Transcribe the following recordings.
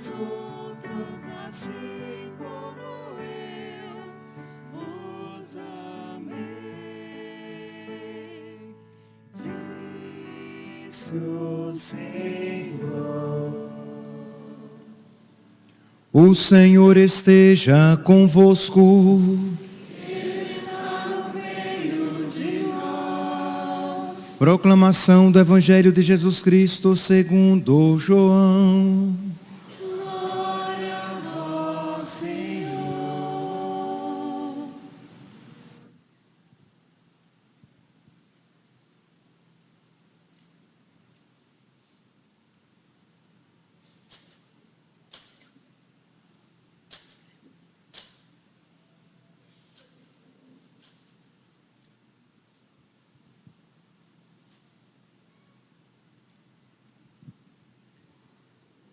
outros, assim como eu vos amei, disse o Senhor. O Senhor esteja convosco. Está no meio de nós. Proclamação do Evangelho de Jesus Cristo segundo João. Glória a vós, Senhor.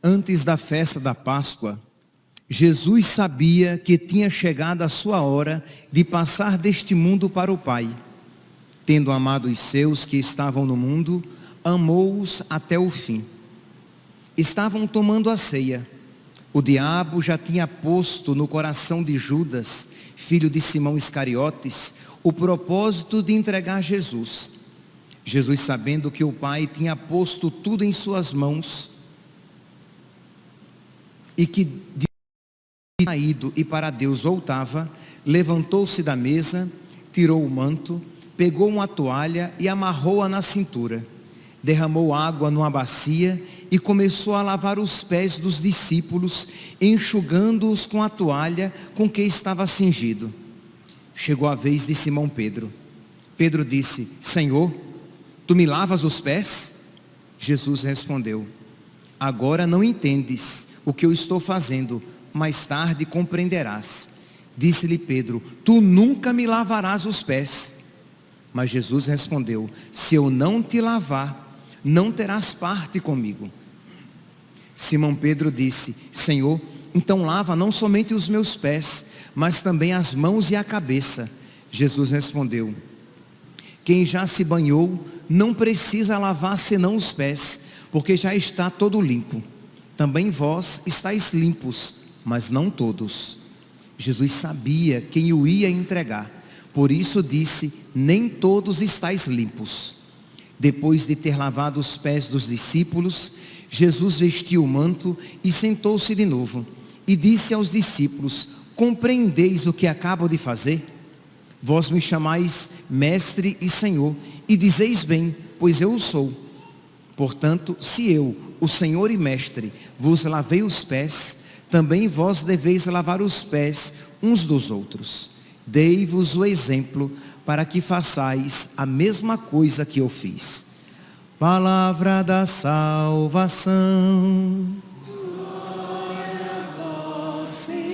Antes da festa da Páscoa, Jesus sabia que tinha chegado a sua hora de passar deste mundo para o Pai. Tendo amado os seus que estavam no mundo, amou-os até o fim. Estavam tomando a ceia. O diabo já tinha posto no coração de Judas, filho de Simão Iscariotes, o propósito de entregar Jesus. Jesus, sabendo que o Pai tinha posto tudo em suas mãos, e que de saído e para Deus voltava, levantou-se da mesa, tirou o manto, pegou uma toalha e amarrou-a na cintura. Derramou água numa bacia e começou a lavar os pés dos discípulos, enxugando-os com a toalha com que estava cingido. Chegou a vez de Simão Pedro. Pedro disse: Senhor, tu me lavas os pés? Jesus respondeu: agora não entendes o que eu estou fazendo, mais tarde compreenderás. Disse-lhe Pedro: tu nunca me lavarás os pés. Mas Jesus respondeu: se eu não te lavar, não terás parte comigo. Simão Pedro disse: Senhor, então lava não somente os meus pés, mas também as mãos e a cabeça. Jesus respondeu: quem já se banhou não precisa lavar senão os pés, porque já está todo limpo. Também vós estáis limpos, mas não todos. Jesus sabia quem o ia entregar, por isso disse: nem todos estáis limpos. Depois de ter lavado os pés dos discípulos, Jesus vestiu o manto e sentou-se de novo, e disse aos discípulos: compreendeis o que acabo de fazer? Vós me chamais mestre e Senhor, e dizeis bem, pois eu o sou. Portanto, se eu, o Senhor e mestre, vos lavei os pés, também vós deveis lavar os pés uns dos outros. Dei-vos o exemplo para que façais a mesma coisa que eu fiz. Palavra da salvação. Glória a vós, Senhor.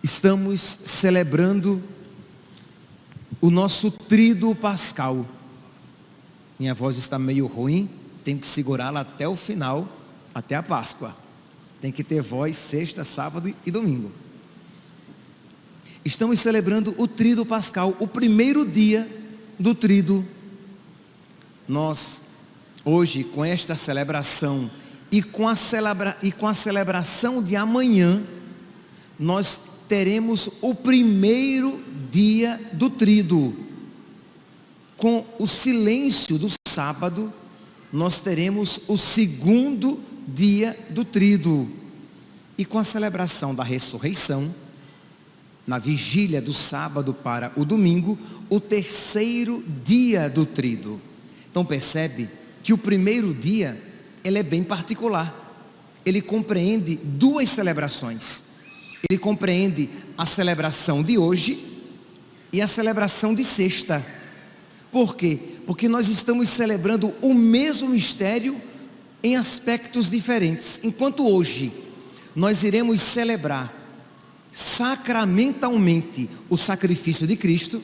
Estamos celebrando o nosso tríduo pascal. Minha voz está meio ruim, tenho que segurá-la até o final, até a Páscoa. Tem que ter voz sexta, sábado e domingo. Estamos celebrando o tríduo pascal, o primeiro dia do tríduo. Nós, hoje, com esta celebração e com a celebração de amanhã, nós teremos o primeiro dia do tríduo. Com o silêncio do sábado, nós teremos o segundo dia do tríduo. E com a celebração da ressurreição, na vigília do sábado para o domingo, o terceiro dia do tríduo. Então percebe que o primeiro dia, ele é bem particular. Ele compreende duas celebrações. Ele compreende a celebração de hoje e a celebração de sexta. Por quê? Porque nós estamos celebrando o mesmo mistério em aspectos diferentes. Enquanto hoje nós iremos celebrar sacramentalmente o sacrifício de Cristo,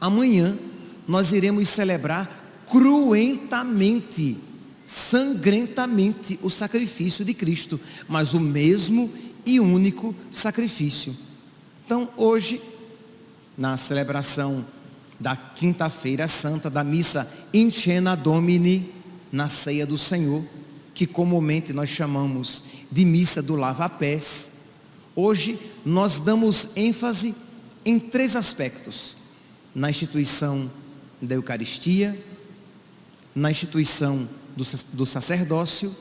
amanhã nós iremos celebrar cruentamente, sangrentamente o sacrifício de Cristo, mas o mesmo e único sacrifício. Então hoje, na celebração da quinta-feira santa, da missa In Cena Domini, na ceia do Senhor, que comumente nós chamamos de missa do lava-pés, hoje nós damos ênfase em 3 aspectos: na instituição da Eucaristia, na instituição do sacerdócio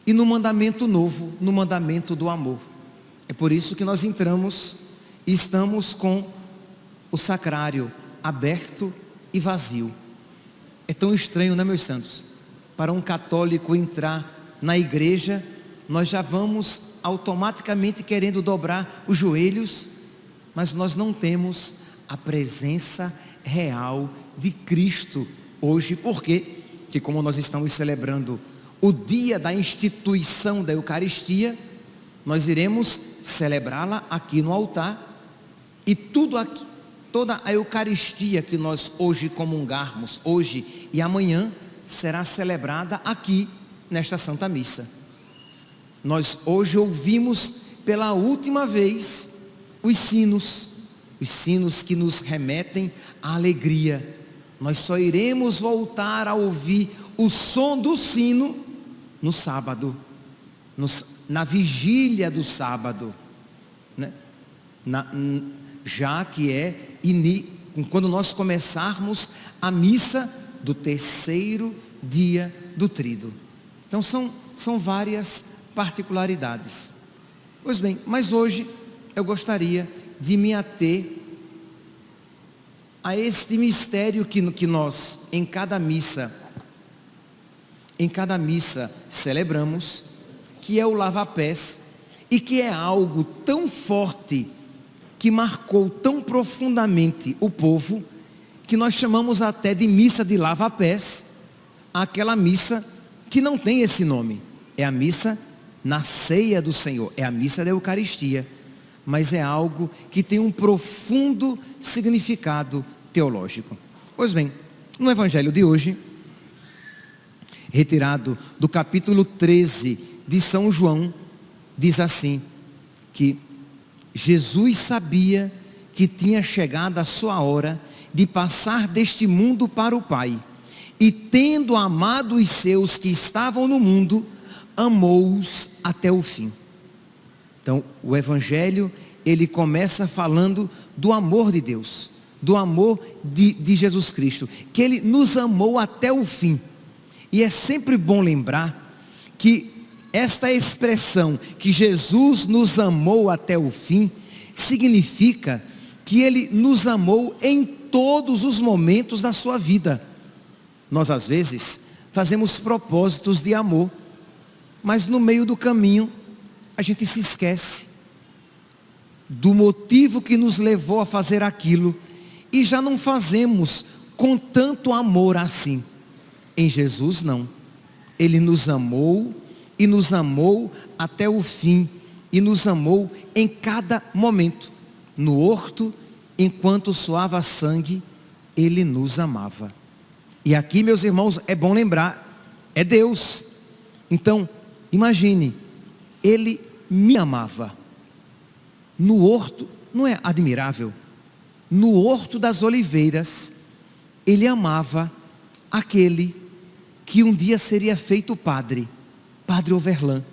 e no mandamento novo, no mandamento do amor. É por isso que nós entramos e estamos com o sacrário aberto e vazio. É tão estranho, né, meus santos? Para um católico entrar na igreja, nós já vamos automaticamente querendo dobrar os joelhos, mas nós não temos a presença real de Cristo hoje. Por quê? Porque como nós estamos celebrando o dia da instituição da Eucaristia, nós iremos celebrá-la aqui no altar, e tudo aqui, toda a Eucaristia que nós hoje comungarmos, hoje e amanhã, será celebrada aqui nesta Santa Missa. Nós hoje ouvimos pela última vez os sinos que nos remetem à alegria. Nós só iremos voltar a ouvir o som do sino no sábado, na vigília do sábado, né? Já que é quando nós começarmos a missa do terceiro dia do Tríduo. Então são várias particularidades. Pois bem, mas hoje eu gostaria de me ater a este mistério que nós em cada missa celebramos, que é o lava-pés, e que é algo tão forte, que marcou tão profundamente o povo, que nós chamamos até de missa de lava-pés, aquela missa que não tem esse nome. É a missa na ceia do Senhor, é a missa da Eucaristia, mas é algo que tem um profundo significado teológico. Pois bem, no Evangelho de hoje, retirado do capítulo 13 de São João, diz assim, que Jesus sabia que tinha chegado a sua hora de passar deste mundo para o Pai, e tendo amado os seus que estavam no mundo, amou-os até o fim. Então, o Evangelho, ele começa falando do amor de Deus, do amor de Jesus Cristo, que Ele nos amou até o fim. E é sempre bom lembrar que esta expressão, que Jesus nos amou até o fim, significa que Ele nos amou em todos os momentos da sua vida. Nós às vezes fazemos propósitos de amor, mas no meio do caminho a gente se esquece do motivo que nos levou a fazer aquilo, e já não fazemos com tanto amor assim. Em Jesus não, Ele nos amou, e nos amou até o fim, e nos amou em cada momento. No horto, enquanto suava sangue, Ele nos amava. E aqui, meus irmãos, é bom lembrar, é Deus. Então, imagine, Ele me amava. No horto, não é admirável? No horto das oliveiras, Ele amava aquele que um dia seria feito Padre Overlan.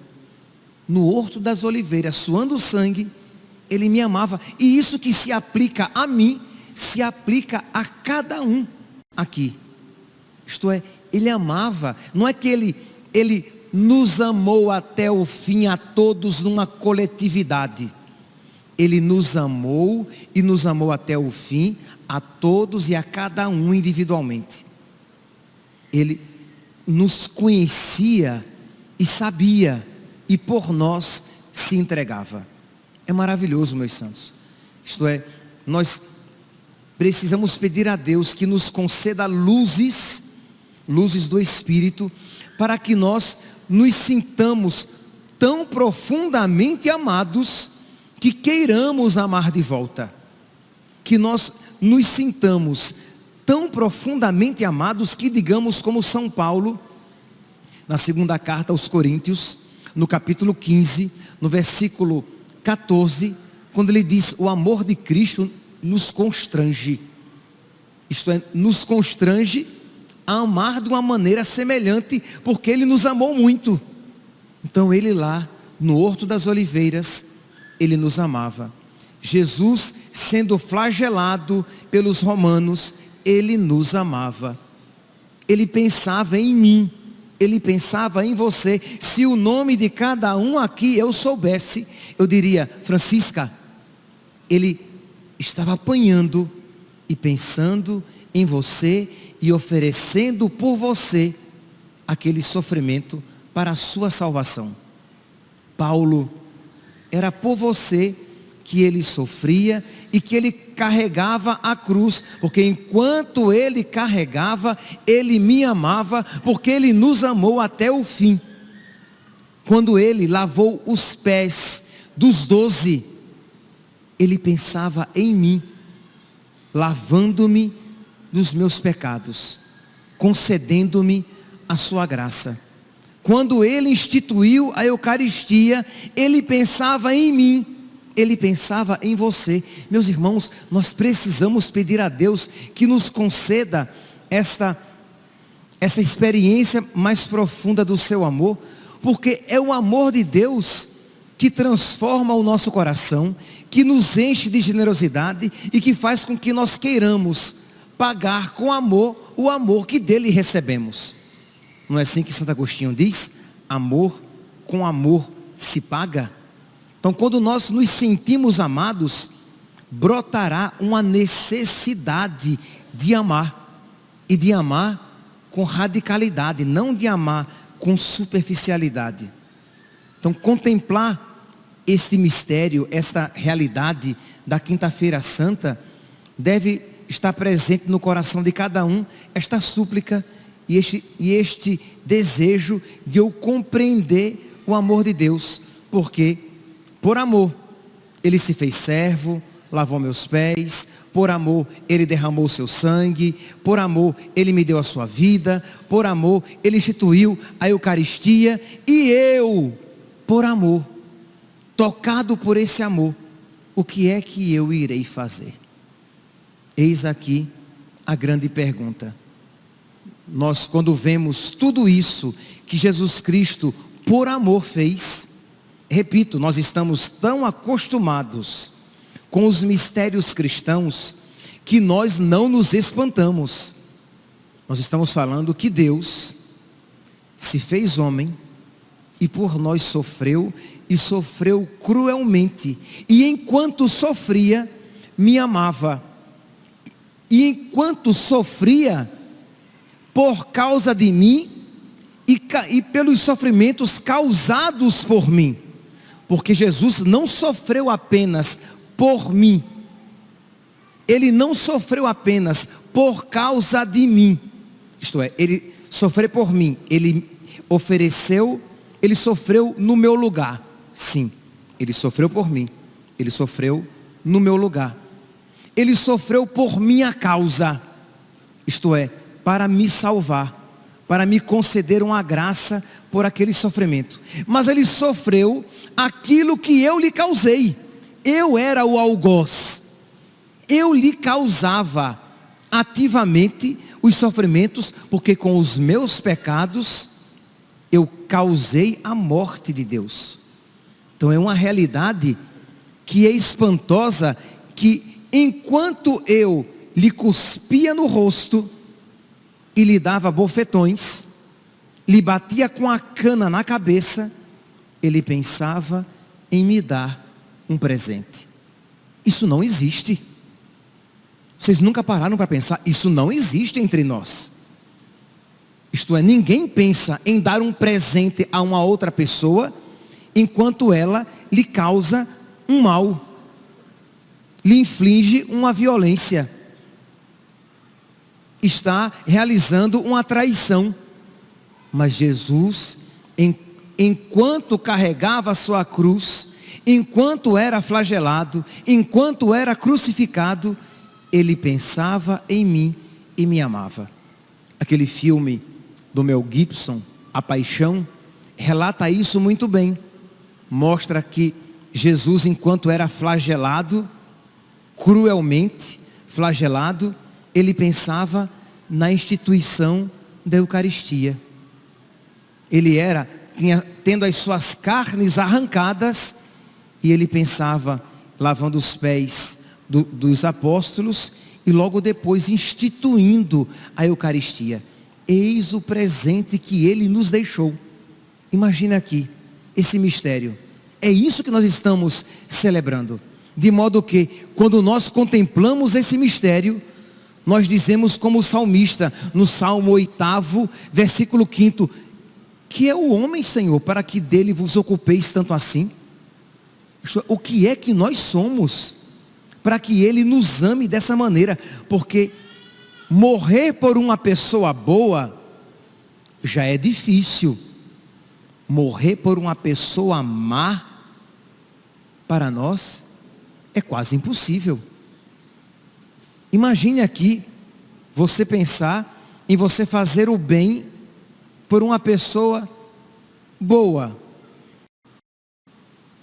No horto das oliveiras, suando sangue, Ele me amava. E isso que se aplica a mim, se aplica a cada um aqui. Isto é, Ele amava, não é que Ele nos amou até o fim a todos numa coletividade. Ele nos amou e nos amou até o fim a todos e a cada um individualmente. Ele nos conhecia e sabia, e por nós se entregava. É maravilhoso, meus santos. Isto é, nós precisamos pedir a Deus que nos conceda luzes do Espírito, para que nós nos sintamos tão profundamente amados que queiramos amar de volta. Que nós nos sintamos tão profundamente amados que digamos como São Paulo, na segunda carta aos Coríntios, no capítulo 15, no versículo 14, quando ele diz: o amor de Cristo nos constrange. Isto é, nos constrange a amar de uma maneira semelhante, porque Ele nos amou muito. Então Ele lá, no Horto das Oliveiras, Ele nos amava. Jesus, sendo flagelado pelos romanos, Ele nos amava. Ele pensava em mim, Ele pensava em você. Se o nome de cada um aqui eu soubesse, eu diria: Francisca, Ele estava apanhando e pensando em você e oferecendo por você aquele sofrimento para a sua salvação. Paulo, era por você que ele sofria e que ele carregava a cruz, porque enquanto ele carregava, ele me amava, porque ele nos amou até o fim. Quando ele lavou os pés dos 12, ele pensava em mim, lavando-me dos meus pecados, concedendo-me a sua graça. Quando ele instituiu a Eucaristia, ele pensava em mim, ele pensava em você. Meus irmãos, nós precisamos pedir a Deus que nos conceda essa experiência mais profunda do seu amor, porque é o amor de Deus que transforma o nosso coração, que nos enche de generosidade e que faz com que nós queiramos pagar com amor o amor que dele recebemos. Não é assim que Santo Agostinho diz? Amor com amor se paga. Então, quando nós nos sentimos amados, brotará uma necessidade de amar, e de amar com radicalidade, não de amar com superficialidade. Então, contemplar este mistério, esta realidade da Quinta-feira Santa, deve estar presente no coração de cada um, esta súplica e este desejo de eu compreender o amor de Deus, porque por amor Ele se fez servo, lavou meus pés, por amor Ele derramou o seu sangue, por amor Ele me deu a sua vida, por amor Ele instituiu a Eucaristia, e eu, por amor, tocado por esse amor, o que é que eu irei fazer? Eis aqui a grande pergunta. Nós, quando vemos tudo isso que Jesus Cristo por amor fez, repito, nós estamos tão acostumados com os mistérios cristãos que nós não nos espantamos. Nós estamos falando que Deus se fez homem e por nós sofreu, e sofreu cruelmente, e enquanto sofria, me amava, e enquanto sofria, por causa de mim, e pelos sofrimentos causados por mim, porque Jesus não sofreu apenas por mim, Ele não sofreu apenas por causa de mim, isto é, Ele sofreu por mim, Ele ofereceu, Ele sofreu no meu lugar. Sim, Ele sofreu por mim, Ele sofreu no meu lugar, Ele sofreu por minha causa, isto é, para me salvar, para me conceder uma graça por aquele sofrimento. Mas Ele sofreu aquilo que eu lhe causei. Eu era o algoz, eu lhe causava ativamente os sofrimentos, porque com os meus pecados eu causei a morte de Deus. Então é uma realidade que é espantosa, que enquanto eu lhe cuspia no rosto e lhe dava bofetões, lhe batia com a cana na cabeça, ele pensava em me dar um presente. Isso não existe. Vocês nunca pararam para pensar? Isso não existe entre nós. Isto é, ninguém pensa em dar um presente a uma outra pessoa enquanto ela lhe causa um mal, lhe inflige uma violência, está realizando uma traição. Mas Jesus, enquanto carregava a sua cruz, enquanto era flagelado, enquanto era crucificado, ele pensava em mim e me amava. Aquele filme do Mel Gibson, A Paixão, relata isso muito bem. Mostra que Jesus, enquanto era flagelado, cruelmente flagelado, ele pensava na instituição da Eucaristia. Ele tinha tendo as suas carnes arrancadas, e ele pensava, lavando os pés dos apóstolos, e logo depois instituindo a Eucaristia. Eis o presente que ele nos deixou. Imagina aqui, esse mistério. É isso que nós estamos celebrando. De modo que, quando nós contemplamos esse mistério, nós dizemos como o salmista, no Salmo 8º, versículo 5º, que é o homem, Senhor, para que dele vos ocupeis tanto assim? O que é que nós somos para que ele nos ame dessa maneira? Porque morrer por uma pessoa boa já é difícil. Morrer por uma pessoa má, para nós, é quase impossível. Imagine aqui, você pensar em você fazer o bem por uma pessoa boa.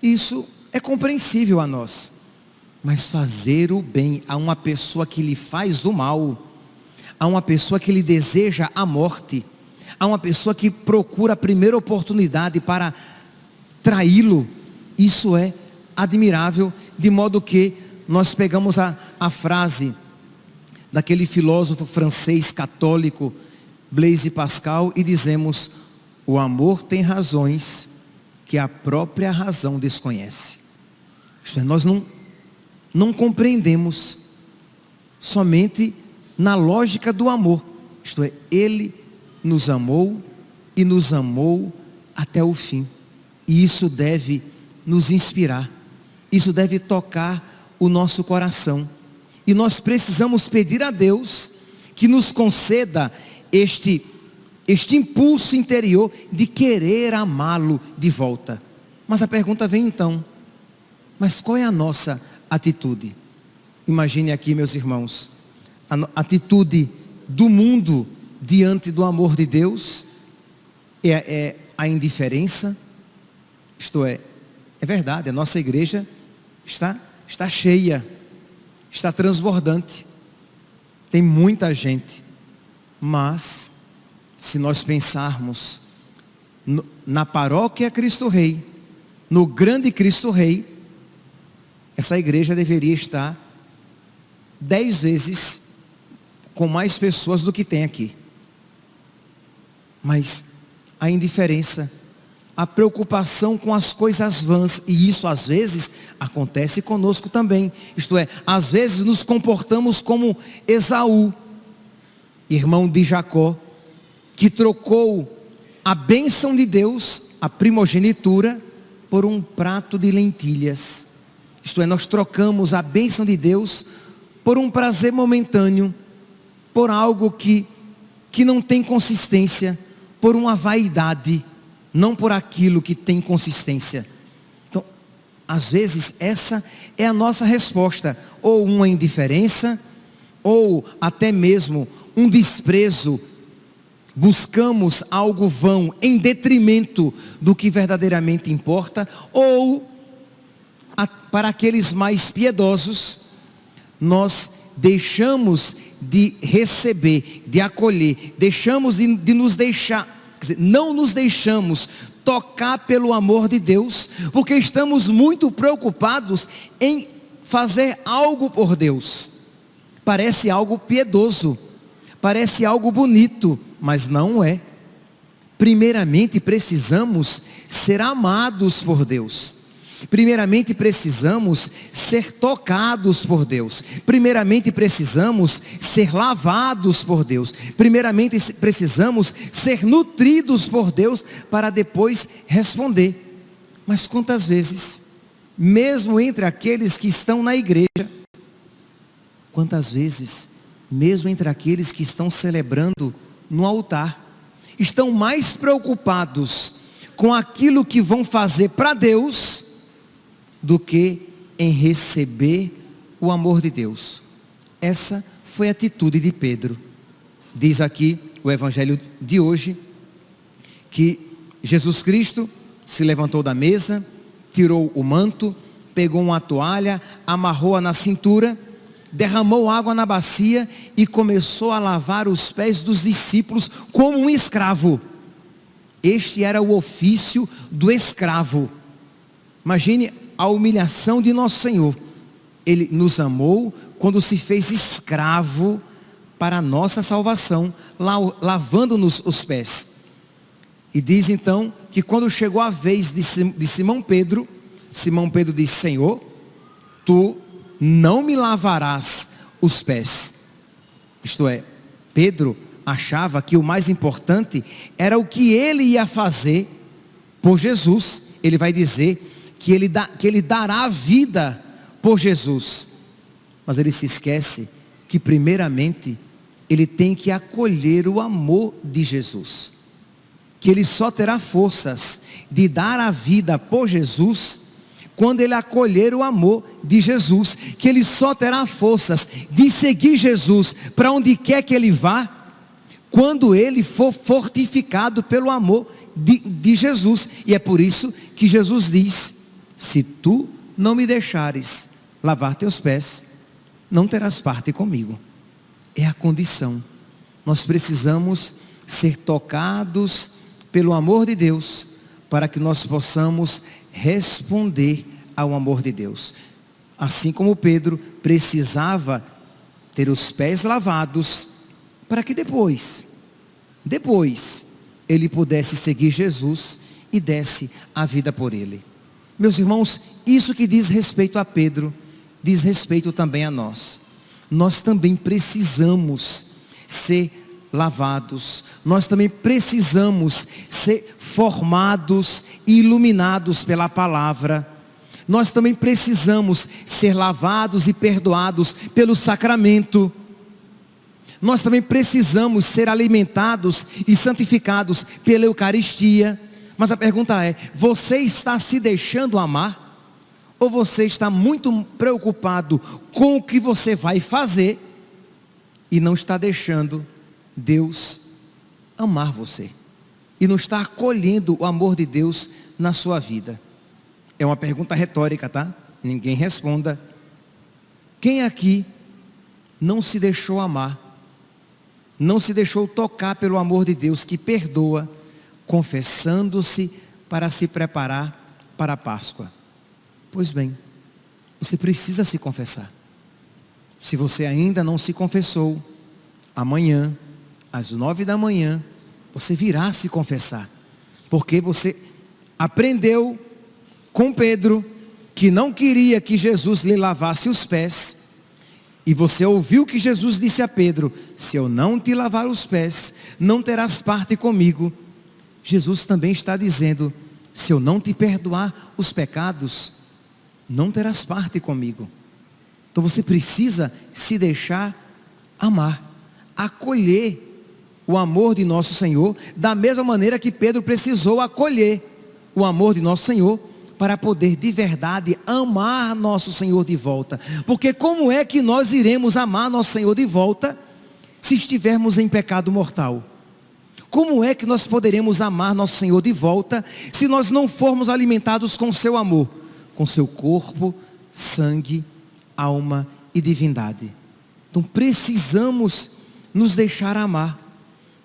Isso é compreensível a nós. Mas fazer o bem a uma pessoa que lhe faz o mal, a uma pessoa que lhe deseja a morte, a uma pessoa que procura a primeira oportunidade para traí-lo, isso é admirável. De modo que nós pegamos a frase daquele filósofo francês católico, Blaise Pascal, e dizemos: o amor tem razões que a própria razão desconhece. Isto é, nós não compreendemos somente na lógica do amor. Isto é, ele nos amou e nos amou até o fim. E isso deve nos inspirar. Isso deve tocar o nosso coração. E nós precisamos pedir a Deus que nos conceda este impulso interior de querer amá-lo de volta. Mas a pergunta vem então: mas qual é a nossa atitude? Imagine aqui, meus irmãos, a atitude do mundo diante do amor de Deus é a indiferença. Isto é verdade, a nossa igreja está cheia, está transbordante, tem muita gente, mas se nós pensarmos na paróquia Cristo Rei, no grande Cristo Rei, essa igreja deveria estar 10 vezes com mais pessoas do que tem aqui. Mas a indiferença, a preocupação com as coisas vãs, e isso às vezes acontece conosco também. Isto é, às vezes nos comportamos como Esaú, irmão de Jacó, que trocou a bênção de Deus, a primogenitura, por um prato de lentilhas. Isto é, nós trocamos a bênção de Deus por um prazer momentâneo, por algo que não tem consistência, por uma vaidade, não por aquilo que tem consistência. Então, às vezes essa é a nossa resposta, ou uma indiferença, ou até mesmo um desprezo. Buscamos algo vão em detrimento do que verdadeiramente importa, ou para aqueles mais piedosos, nós deixamos de receber, de acolher, deixamos de nos deixar, quer dizer, não nos deixamos tocar pelo amor de Deus, porque estamos muito preocupados em fazer algo por Deus. Parece algo piedoso, parece algo bonito, mas não é. Primeiramente precisamos ser amados por Deus. Primeiramente precisamos ser tocados por Deus. Primeiramente precisamos ser lavados por Deus. Primeiramente precisamos ser nutridos por Deus para depois responder. Mas quantas vezes, mesmo entre aqueles que estão na igreja, quantas vezes, mesmo entre aqueles que estão celebrando no altar, estão mais preocupados com aquilo que vão fazer para Deus do que em receber o amor de Deus. Essa foi a atitude de Pedro. Diz aqui o evangelho de hoje que Jesus Cristo se levantou da mesa, tirou o manto, pegou uma toalha, amarrou-a na cintura, derramou água na bacia e começou a lavar os pés dos discípulos como um escravo. Este era o ofício do escravo. Imagine a humilhação de nosso Senhor. Ele nos amou quando se fez escravo para a nossa salvação, lavando-nos os pés. E diz então que quando chegou a vez de Simão Pedro disse: Senhor, tu não me lavarás os pés. Isto é, Pedro achava que o mais importante era o que ele ia fazer por Jesus. Ele vai dizer que ele dará a vida por Jesus. Mas ele se esquece que primeiramente ele tem que acolher o amor de Jesus. Que ele só terá forças de dar a vida por Jesus quando ele acolher o amor de Jesus. Que ele só terá forças de seguir Jesus para onde quer que ele vá, quando ele for fortificado pelo amor de Jesus. E é por isso que Jesus diz: se tu não me deixares lavar teus pés, não terás parte comigo. É a condição. Nós precisamos ser tocados pelo amor de Deus, para que nós possamos responder ao amor de Deus. Assim como Pedro precisava ter os pés lavados, para que depois ele pudesse seguir Jesus e desse a vida por ele. Meus irmãos, isso que diz respeito a Pedro, diz respeito também a nós. Nós também precisamos ser lavados, nós também precisamos ser formados e iluminados pela palavra. Nós também precisamos ser lavados e perdoados pelo sacramento. Nós também precisamos ser alimentados e santificados pela Eucaristia. Mas a pergunta é: você está se deixando amar? Ou você está muito preocupado com o que você vai fazer e não está deixando Deus amar você? E não está acolhendo o amor de Deus na sua vida? É uma pergunta retórica, tá? Ninguém responda. Quem aqui não se deixou amar? Não se deixou tocar pelo amor de Deus que perdoa, confessando-se para se preparar para a Páscoa? Pois bem, você precisa se confessar. Se você ainda não se confessou, amanhã, às 9 da manhã, você virá se confessar. Porque você aprendeu com Pedro, que não queria que Jesus lhe lavasse os pés. E você ouviu que Jesus disse a Pedro: se eu não te lavar os pés, não terás parte comigo. Jesus também está dizendo: se eu não te perdoar os pecados, não terás parte comigo. Então você precisa se deixar amar, acolher o amor de nosso Senhor, da mesma maneira que Pedro precisou acolher o amor de nosso Senhor, para poder de verdade amar nosso Senhor de volta. Porque como é que nós iremos amar nosso Senhor de volta se estivermos em pecado mortal? Como é que nós poderemos amar nosso Senhor de volta se nós não formos alimentados com seu amor, com seu corpo, sangue, alma e divindade? Então precisamos nos deixar amar,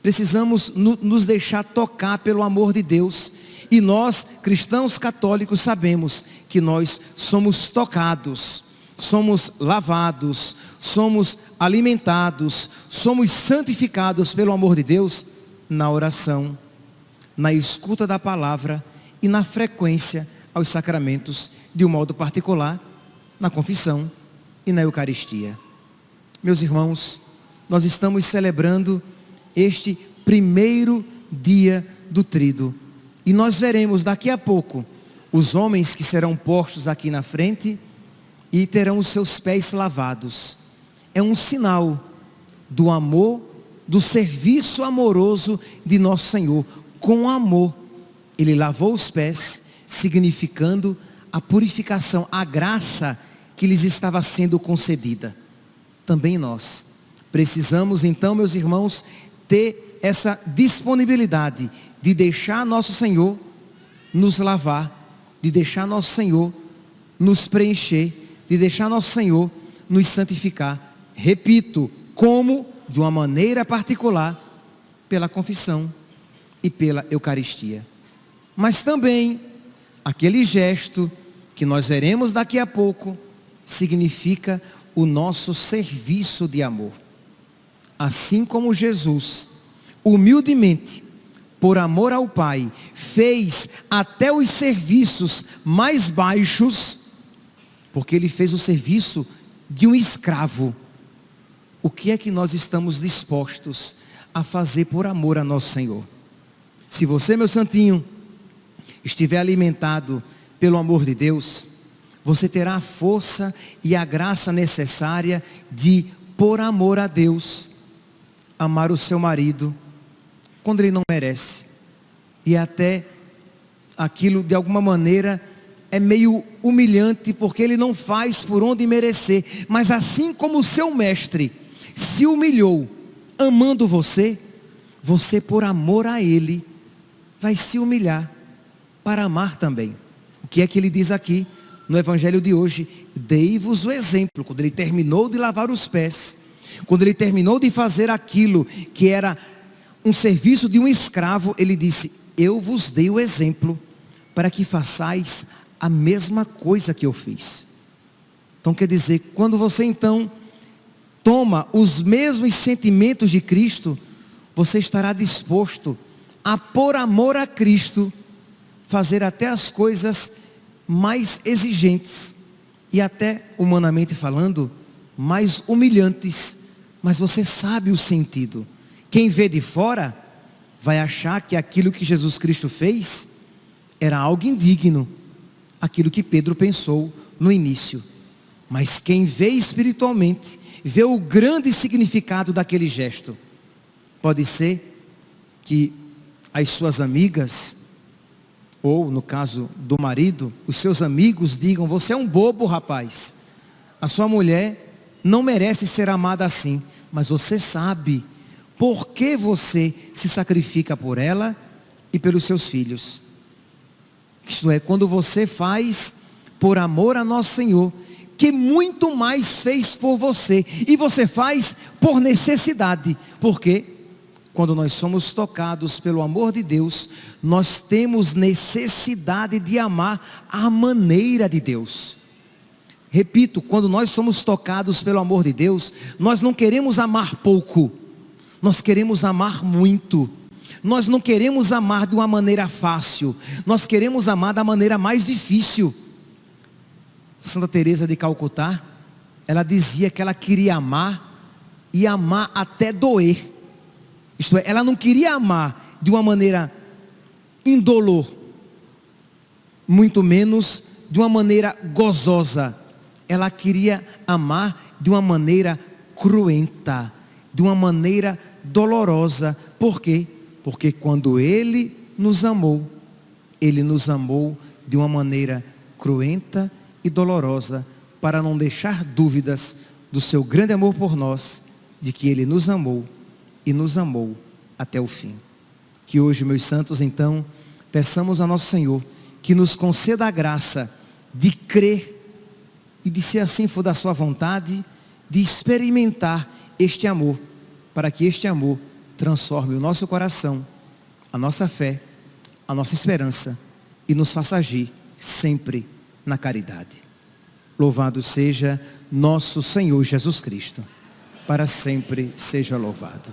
precisamos nos deixar tocar pelo amor de Deus. E nós, cristãos católicos, sabemos que nós somos tocados, somos lavados, somos alimentados, somos santificados pelo amor de Deus na oração, na escuta da palavra e na frequência aos sacramentos, de um modo particular, na confissão e na Eucaristia. Meus irmãos, nós estamos celebrando este primeiro dia do Tríduo. E nós veremos daqui a pouco os homens que serão postos aqui na frente e terão os seus pés lavados. É um sinal do amor do serviço amoroso de nosso Senhor. Com amor, Ele lavou os pés, significando a purificação, a graça que lhes estava sendo concedida. Também nós precisamos então, meus irmãos, ter essa disponibilidade de deixar nosso Senhor nos lavar, de deixar nosso Senhor nos preencher, de deixar nosso Senhor nos santificar. Repito, como? De uma maneira particular, pela confissão e pela Eucaristia. Mas também, aquele gesto que nós veremos daqui a pouco, significa o nosso serviço de amor. Assim como Jesus, humildemente, por amor ao Pai, fez até os serviços mais baixos, porque Ele fez o serviço de um escravo. O que é que nós estamos dispostos a fazer por amor a nosso Senhor? Se você, meu santinho, estiver alimentado pelo amor de Deus, você terá a força e a graça necessária de, por amor a Deus, amar o seu marido quando ele não merece. E até aquilo de alguma maneira é meio humilhante, porque ele não faz por onde merecer. Mas assim como o seu mestre se humilhou amando você, você por amor a ele vai se humilhar para amar também. O que é que ele diz aqui no evangelho de hoje? Dei-vos o exemplo. Quando ele terminou de lavar os pés, quando ele terminou de fazer aquilo que era um serviço de um escravo, ele disse: eu vos dei o exemplo para que façais a mesma coisa que eu fiz. Então quer dizer, quando você então toma os mesmos sentimentos de Cristo, você estará disposto a, por amor a Cristo, fazer até as coisas mais exigentes e até, humanamente falando, mais humilhantes. Mas você sabe o sentido. Quem vê de fora vai achar que aquilo que Jesus Cristo fez era algo indigno, aquilo que Pedro pensou no início. Mas quem vê espiritualmente, vê o grande significado daquele gesto. Pode ser que as suas amigas, ou no caso do marido, os seus amigos digam: você é um bobo, rapaz, a sua mulher não merece ser amada assim. Mas você sabe por que você se sacrifica por ela e pelos seus filhos. Isto é, quando você faz por amor a nosso Senhor, que muito mais fez por você, e você faz por necessidade. Porque quando nós somos tocados pelo amor de Deus, nós temos necessidade de amar à maneira de Deus. Repito, quando nós somos tocados pelo amor de Deus, nós não queremos amar pouco, nós queremos amar muito. Nós não queremos amar de uma maneira fácil, nós queremos amar da maneira mais difícil. Santa Teresa de Calcutá, ela dizia que ela queria amar e amar até doer. Isto é, ela não queria amar de uma maneira indolor, muito menos de uma maneira gozosa. Ela queria amar de uma maneira cruenta, de uma maneira dolorosa. Por quê? Porque quando Ele nos amou de uma maneira cruenta e dolorosa, para não deixar dúvidas do seu grande amor por nós, de que Ele nos amou e nos amou até o fim. Que hoje, meus santos, então, peçamos a nosso Senhor que nos conceda a graça de crer e, de se assim for da sua vontade, de experimentar este amor, para que este amor transforme o nosso coração, a nossa fé, a nossa esperança e nos faça agir sempre na caridade. Louvado seja nosso Senhor Jesus Cristo, para sempre seja louvado.